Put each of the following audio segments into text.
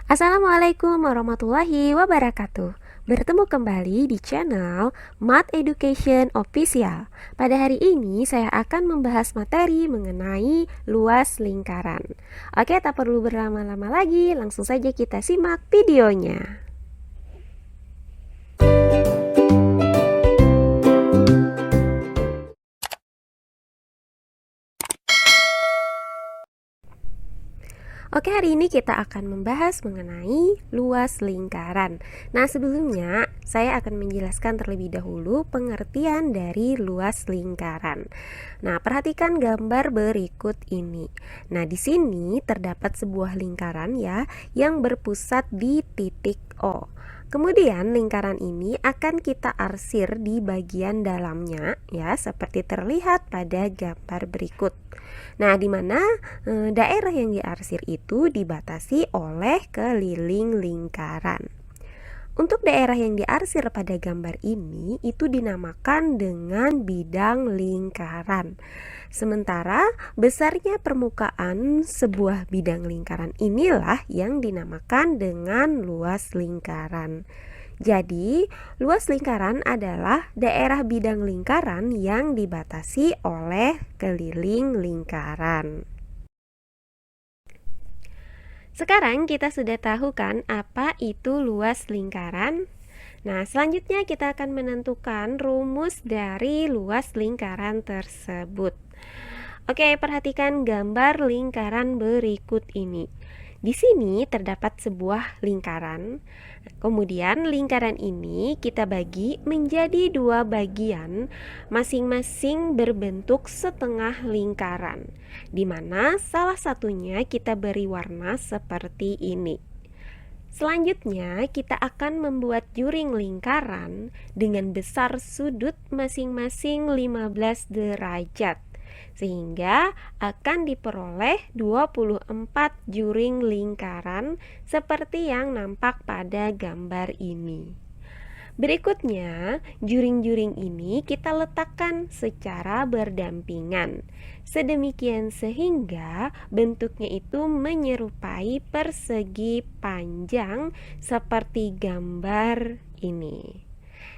Assalamualaikum warahmatullahi wabarakatuh. Bertemu kembali di channel Math Education Official. Pada hari ini saya akan membahas materi mengenai luas lingkaran. Oke, tak perlu berlama-lama lagi, langsung saja kita simak videonya. Oke, hari ini kita akan membahas mengenai luas lingkaran. Nah, sebelumnya saya akan menjelaskan terlebih dahulu pengertian dari luas lingkaran. Nah, perhatikan gambar berikut ini. Nah, di sini terdapat sebuah lingkaran ya yang berpusat di titik O. Kemudian lingkaran ini akan kita arsir di bagian dalamnya ya, seperti terlihat pada gambar berikut. Nah, di mana daerah yang diarsir itu dibatasi oleh keliling lingkaran. Untuk daerah yang diarsir pada gambar ini itu dinamakan dengan bidang lingkaran. Sementara besarnya permukaan sebuah bidang lingkaran inilah yang dinamakan dengan luas lingkaran. Jadi, luas lingkaran adalah daerah bidang lingkaran yang dibatasi oleh keliling lingkaran. Sekarang kita sudah tahu kan apa itu luas lingkaran? Nah, selanjutnya kita akan menentukan rumus dari luas lingkaran tersebut. Oke, perhatikan gambar lingkaran berikut ini. Di sini terdapat sebuah lingkaran. Kemudian lingkaran ini kita bagi menjadi dua bagian, masing-masing berbentuk setengah lingkaran, di mana salah satunya kita beri warna seperti ini. Selanjutnya, kita akan membuat juring lingkaran dengan besar sudut masing-masing 15 derajat, sehingga akan diperoleh 24 juring lingkaran seperti yang nampak pada gambar ini. Berikutnya, juring-juring ini kita letakkan secara berdampingan, sedemikian sehingga bentuknya itu menyerupai persegi panjang seperti gambar ini.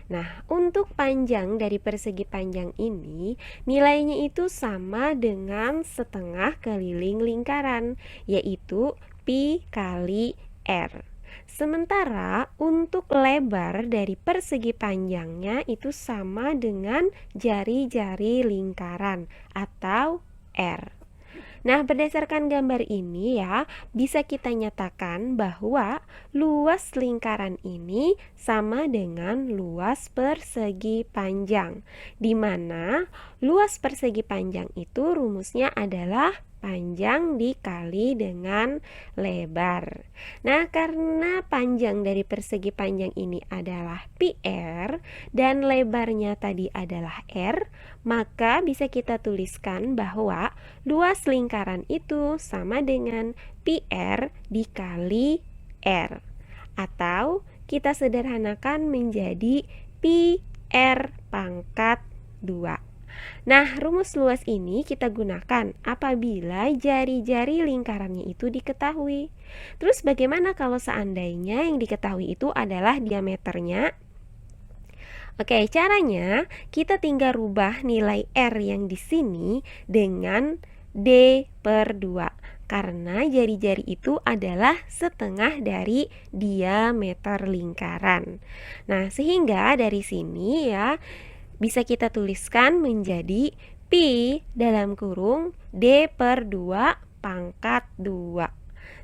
Nah, untuk panjang dari persegi panjang ini, nilainya itu sama dengan setengah keliling lingkaran, yaitu pi kali r. Sementara untuk lebar dari persegi panjangnya itu sama dengan jari-jari lingkaran atau r. Nah, berdasarkan gambar ini ya, bisa kita nyatakan bahwa luas lingkaran ini sama dengan luas persegi panjang, di mana luas persegi panjang itu rumusnya adalah panjang dikali dengan lebar. Nah, karena panjang dari persegi panjang ini adalah pi r dan lebarnya tadi adalah r, maka bisa kita tuliskan bahwa luas lingkaran itu sama dengan pi r dikali r, atau kita sederhanakan menjadi pi r pangkat 2. Nah, rumus luas ini kita gunakan apabila jari-jari lingkarannya itu diketahui. Terus bagaimana kalau seandainya yang diketahui itu adalah diameternya? Oke, caranya kita tinggal rubah nilai R yang di sini dengan D per 2. Karena jari-jari itu adalah setengah dari diameter lingkaran. Nah, sehingga dari sini ya bisa kita tuliskan menjadi pi dalam kurung D per 2 pangkat 2.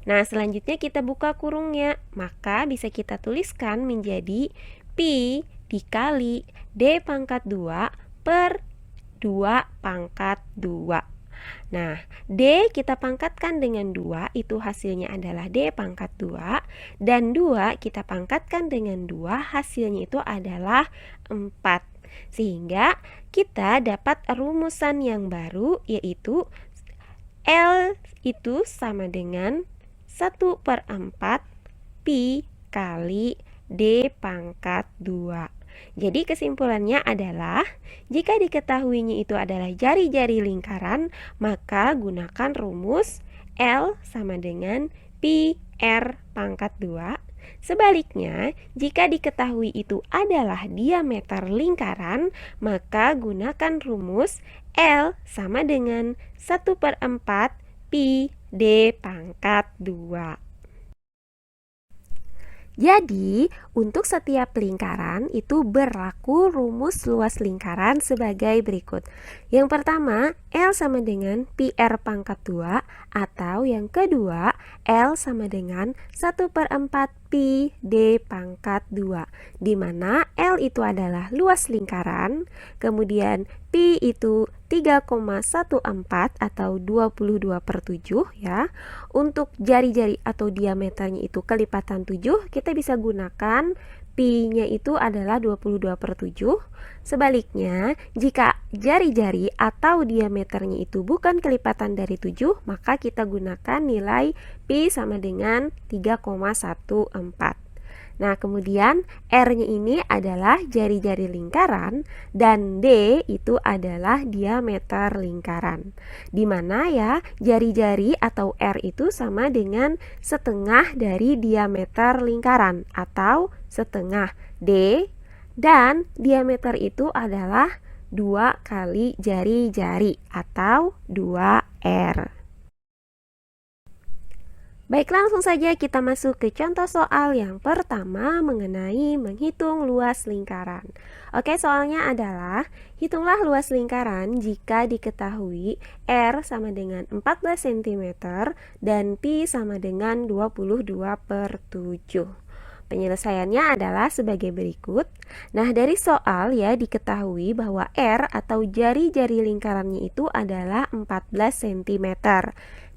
Nah, selanjutnya kita buka kurungnya, maka bisa kita tuliskan menjadi pi dikali D pangkat 2 per 2 pangkat 2. Nah, D kita pangkatkan dengan 2, itu hasilnya adalah D pangkat 2. Dan 2 kita pangkatkan dengan 2, hasilnya itu /4. Sehingga kita dapat rumusan yang baru, yaitu L itu sama dengan 1/4 pi kali D pangkat 2. Jadi kesimpulannya adalah jika diketahuinya itu adalah jari-jari lingkaran, maka gunakan rumus L sama dengan pi R pangkat 2. Sebaliknya, jika diketahui itu adalah diameter lingkaran, maka gunakan rumus L sama dengan 1/4 pi D pangkat 2. Jadi, untuk setiap lingkaran itu berlaku rumus luas lingkaran sebagai berikut. Yang pertama, L sama dengan pi R pangkat 2, atau yang kedua, L sama dengan 1/4 pi D pangkat 2, di mana L itu adalah luas lingkaran, kemudian pi itu 3,14 atau 22/7 ya. Untuk jari-jari atau diameternya itu kelipatan 7, kita bisa gunakan pi-nya itu adalah 22/7. Sebaliknya, jika jari-jari atau diameternya itu bukan kelipatan dari 7, maka kita gunakan nilai pi sama dengan 3,14. Nah, kemudian R-nya ini adalah jari-jari lingkaran dan D itu adalah diameter lingkaran. Di mana ya, jari-jari atau R itu sama dengan setengah dari diameter lingkaran atau setengah D, dan diameter itu adalah 2 kali jari-jari atau 2R. Baik, langsung saja kita masuk ke contoh soal yang pertama mengenai menghitung luas lingkaran. Oke, soalnya adalah hitunglah luas lingkaran jika diketahui R sama dengan 14 cm dan pi sama dengan 22/7. Penyelesaiannya adalah sebagai berikut. Nah, dari soal ya diketahui bahwa R atau jari-jari lingkarannya itu adalah 14 cm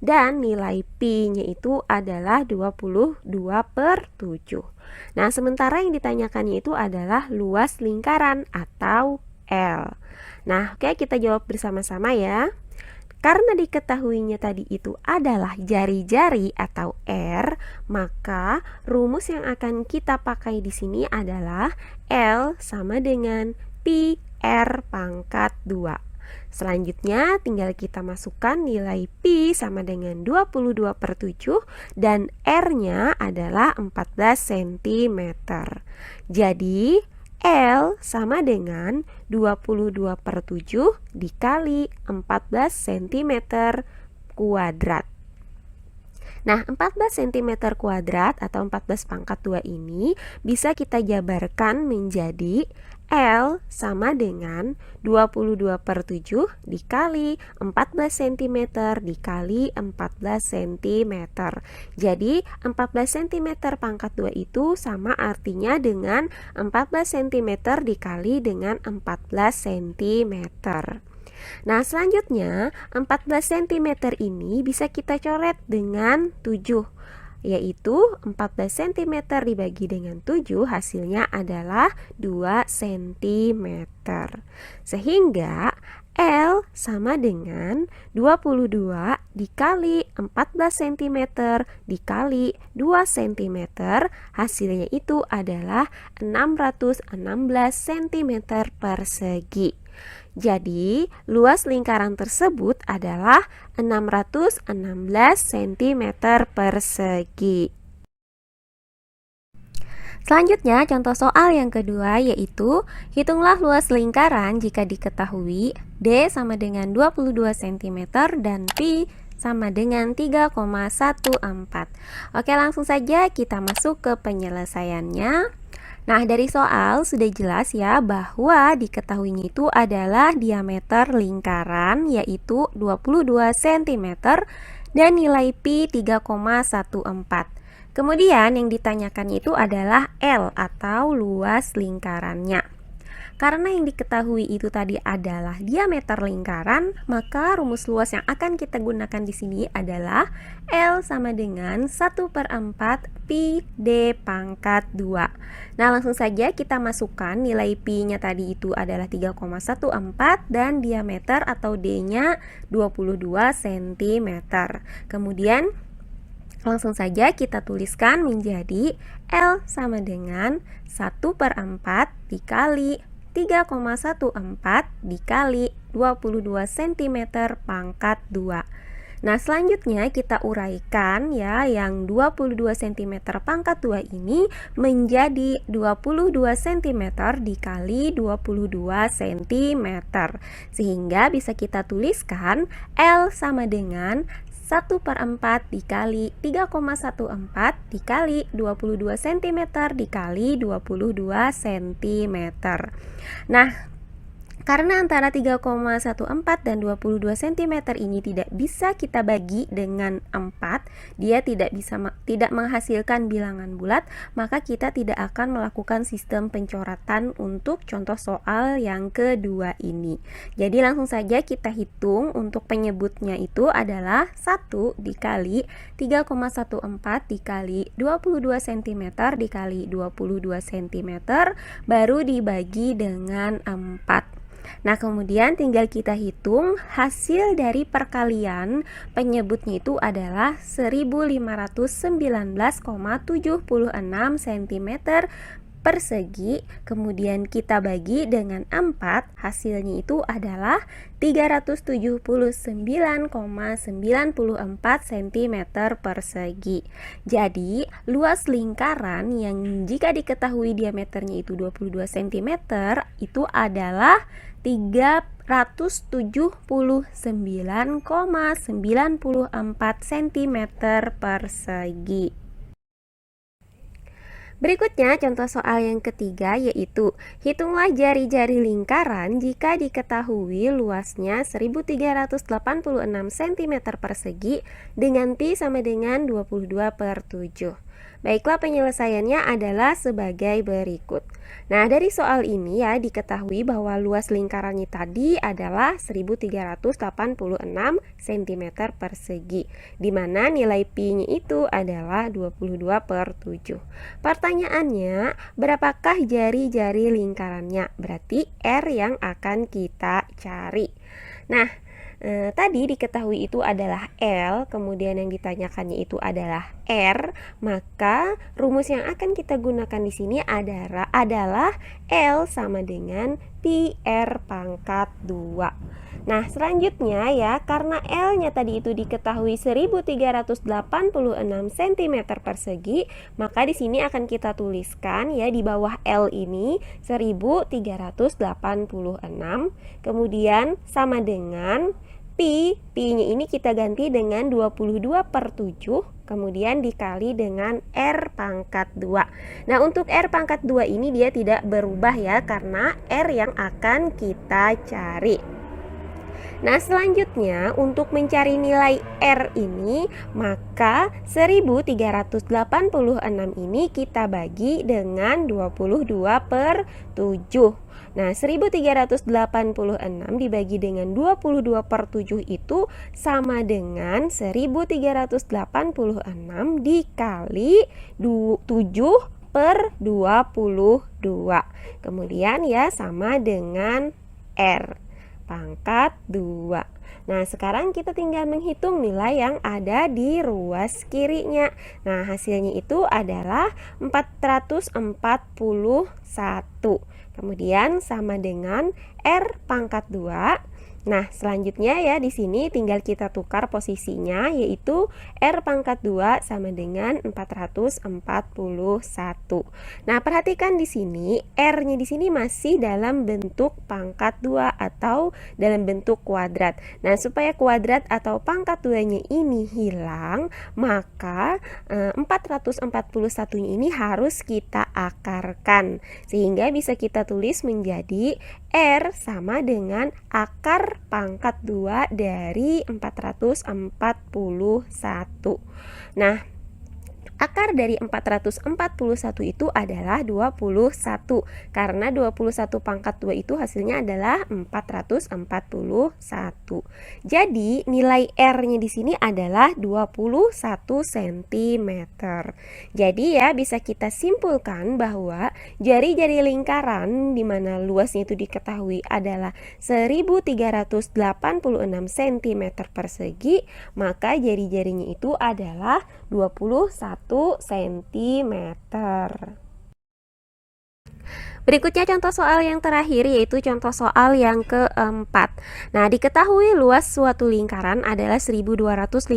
dan nilai pi-nya itu adalah 22/7. Nah, sementara yang ditanyakannya itu adalah luas lingkaran atau L. Nah, oke, kita jawab bersama-sama ya. Karena diketahuinya tadi itu adalah jari-jari atau R, maka rumus yang akan kita pakai di sini adalah L sama dengan pi R pangkat 2. Selanjutnya tinggal kita masukkan nilai pi sama dengan 22/7 dan R-nya adalah 14 cm. Jadi L sama dengan 22/7 dikali 14 cm kuadrat. Nah, 14 cm kuadrat atau 14 pangkat 2 ini bisa kita jabarkan menjadi L sama dengan 22/7 dikali 14 cm dikali 14 cm. Jadi 14 cm pangkat 2 itu sama artinya dengan 14 cm dikali dengan 14 cm. Nah, selanjutnya 14 cm ini bisa kita coret dengan 7, yaitu 14 cm dibagi dengan 7 hasilnya adalah 2 cm. Sehingga L sama dengan 22 dikali 14 cm dikali 2 cm, hasilnya itu adalah 616 cm persegi. Jadi, luas lingkaran tersebut adalah 616 cm persegi. Selanjutnya, contoh soal yang kedua yaitu hitunglah luas lingkaran jika diketahui D sama dengan 22 cm dan pi sama dengan 3,14. Oke, langsung saja kita masuk ke penyelesaiannya. Nah, dari soal sudah jelas ya bahwa diketahuinya itu adalah diameter lingkaran yaitu 22 cm dan nilai pi 3,14. Kemudian yang ditanyakan itu adalah L atau luas lingkarannya. Karena yang diketahui itu tadi adalah diameter lingkaran, maka rumus luas yang akan kita gunakan di sini adalah L sama dengan 1/4 pi D pangkat 2. Nah, langsung saja kita masukkan nilai pi-nya tadi itu adalah 3,14 dan diameter atau D-nya 22 cm. Kemudian langsung saja kita tuliskan menjadi L sama dengan 1/4 dikali 3,14 dikali 22 cm pangkat 2. Nah, selanjutnya kita uraikan ya yang 22 cm pangkat 2 ini menjadi 22 cm dikali 22 cm. Sehingga bisa kita tuliskan L sama dengan 1/4 dikali 3,14 dikali 22 cm dikali 22 cm. Nah, karena antara 3,14 dan 22 cm ini tidak bisa kita bagi dengan 4, dia tidak menghasilkan bilangan bulat, maka kita tidak akan melakukan sistem pencoratan untuk contoh soal yang kedua ini. Jadi langsung saja kita hitung untuk penyebutnya itu adalah 1 dikali 3,14 dikali 22 cm dikali 22 cm baru dibagi dengan 4. Nah, kemudian tinggal kita hitung hasil dari perkalian penyebutnya itu adalah 1519,76 cm persegi, kemudian kita bagi dengan 4, hasilnya itu adalah 379,94 cm persegi. Jadi, luas lingkaran yang jika diketahui diameternya itu 22 cm itu adalah 379,94 cm persegi. Berikutnya contoh soal yang ketiga yaitu hitunglah jari-jari lingkaran jika diketahui luasnya 1386 cm persegi dengan pi sama dengan 22/7. Baiklah, penyelesaiannya adalah sebagai berikut. Nah, dari soal ini ya diketahui bahwa luas lingkarannya tadi adalah 1386 cm persegi, di mana nilai pi-nya itu adalah 22/7. Pertanyaannya, berapakah jari-jari lingkarannya? Berarti R yang akan kita cari. Nah, tadi diketahui itu adalah L, kemudian yang ditanyakannya itu adalah R, maka rumus yang akan kita gunakan di sini adalah L sama dengan pi R pangkat 2. Nah, selanjutnya ya, karena L-nya tadi itu diketahui 1386 cm persegi, maka di sini akan kita tuliskan ya di bawah L ini 1386, kemudian sama dengan pi-nya ini kita ganti dengan 22/7, kemudian dikali dengan R pangkat 2. Nah, untuk R pangkat 2 ini dia tidak berubah ya, karena R yang akan kita cari. Nah, selanjutnya untuk mencari nilai R ini, maka 1386 ini kita bagi dengan 22/7. Nah, 1386 dibagi dengan 22/7 itu sama dengan 1386 dikali 7/22. Kemudian ya sama dengan R pangkat 2. Nah, sekarang kita tinggal menghitung nilai yang ada di ruas kirinya. Nah, hasilnya itu adalah 441. Kemudian sama dengan R pangkat 2. Nah, selanjutnya ya di sini tinggal kita tukar posisinya, yaitu R pangkat 2 sama dengan 441. Nah, perhatikan di sini R-nya di sini masih dalam bentuk pangkat 2 atau dalam bentuk kuadrat. Nah, supaya kuadrat atau pangkat 2-nya ini hilang, maka 441-nya ini harus kita akarkan. Sehingga bisa kita tulis menjadi R sama dengan akar pangkat 2 dari 441. Nah, akar dari 441 itu adalah 21, karena 21 pangkat 2 itu hasilnya adalah 441. Jadi nilai R-nya di sini adalah 21 cm. Jadi ya bisa kita simpulkan bahwa jari-jari lingkaran di mana luasnya itu diketahui adalah 1386 cm persegi, maka jari-jarinya itu adalah 21 cm. Berikutnya contoh soal yang terakhir, yaitu contoh soal yang keempat. Nah, diketahui luas suatu lingkaran adalah 1256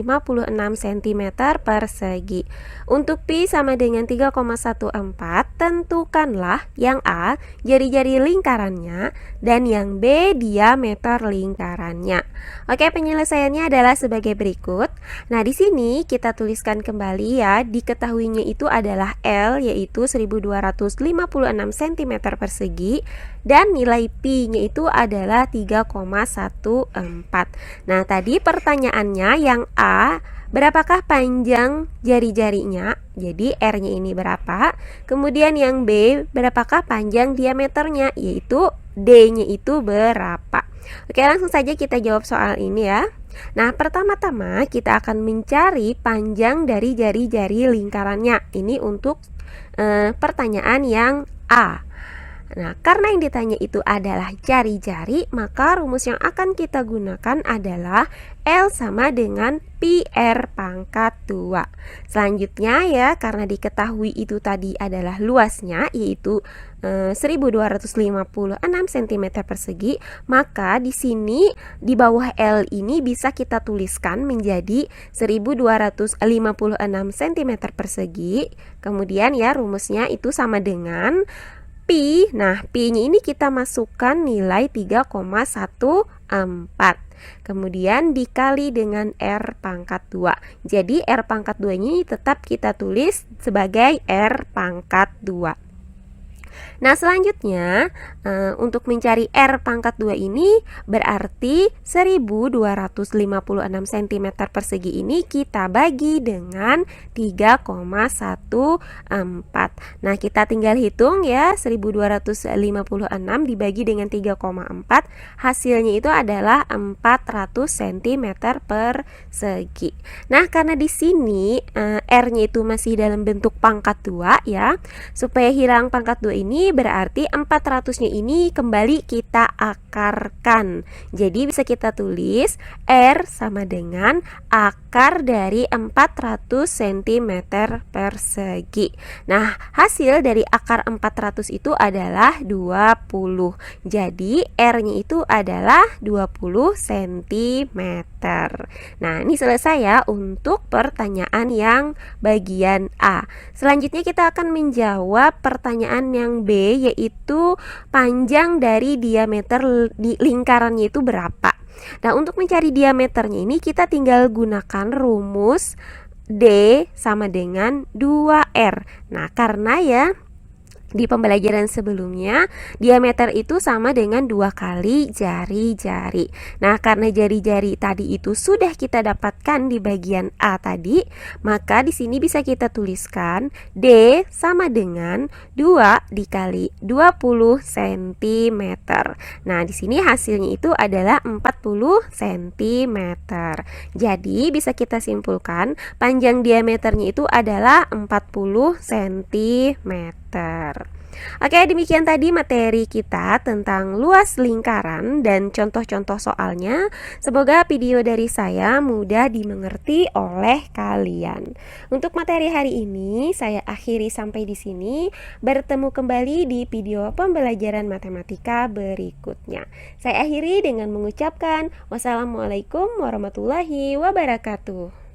cm persegi. Untuk pi sama dengan 3,14, tentukanlah yang A jari-jari lingkarannya dan yang B diameter lingkarannya. Oke, penyelesaiannya adalah sebagai berikut. Nah, di sini kita tuliskan kembali ya, diketahuinya itu adalah L, yaitu 1256 cm persegi, dan nilai pi-nya itu adalah 3,14. Nah, tadi pertanyaannya yang A, berapakah panjang jari-jarinya? Jadi R-nya ini berapa? Kemudian yang B, berapakah panjang diameternya? Yaitu D-nya itu berapa? Oke, langsung saja kita jawab soal ini ya. Nah, pertama-tama kita akan mencari panjang dari jari-jari lingkarannya. Ini untuk pertanyaan yang A. Nah, karena yang ditanya itu adalah jari-jari, maka rumus yang akan kita gunakan adalah L sama dengan pi R pangkat 2. Selanjutnya ya, karena diketahui itu tadi adalah luasnya, yaitu 1256 cm persegi, maka di sini di bawah L ini bisa kita tuliskan menjadi 1256 cm persegi. Kemudian ya, rumusnya itu sama dengan pi. Nah, pi-nya ini kita masukkan nilai 3,14. Kemudian dikali dengan R pangkat 2. Jadi R pangkat 2 ini tetap kita tulis sebagai R pangkat 2. Nah, selanjutnya untuk mencari R pangkat 2 ini berarti 1256 cm persegi ini kita bagi dengan 3,14. Nah, kita tinggal hitung ya, 1256 dibagi dengan 3,4, hasilnya itu adalah 400 cm persegi. Nah, karena di sini R-nya itu masih dalam bentuk pangkat 2 ya, supaya hilang pangkat 2 ini berarti 400-nya ini kembali kita akarkan. Jadi bisa kita tulis R sama dengan akar dari 400 cm persegi. Nah, hasil dari akar 400 itu adalah 20. Jadi R-nya itu adalah 20 cm. Nah, ini selesai ya untuk pertanyaan yang bagian A. Selanjutnya kita akan menjawab pertanyaan yang B, yaitu panjang dari diameter di lingkarannya itu berapa. Nah, untuk mencari diameternya ini kita tinggal gunakan rumus D sama dengan 2R. Nah, karena ya di pembelajaran sebelumnya, diameter itu sama dengan 2 kali jari-jari. Nah, karena jari-jari tadi itu sudah kita dapatkan di bagian A tadi, maka di sini bisa kita tuliskan D sama dengan 2 dikali 20 cm. Nah, di sini hasilnya itu adalah 40 cm. Jadi, bisa kita simpulkan panjang diameternya itu adalah 40 cm. Oke, demikian tadi materi kita tentang luas lingkaran dan contoh-contoh soalnya. Semoga video dari saya mudah dimengerti oleh kalian. Untuk materi hari ini saya akhiri sampai di sini. Bertemu kembali di video pembelajaran matematika berikutnya. Saya akhiri dengan mengucapkan wassalamualaikum warahmatullahi wabarakatuh.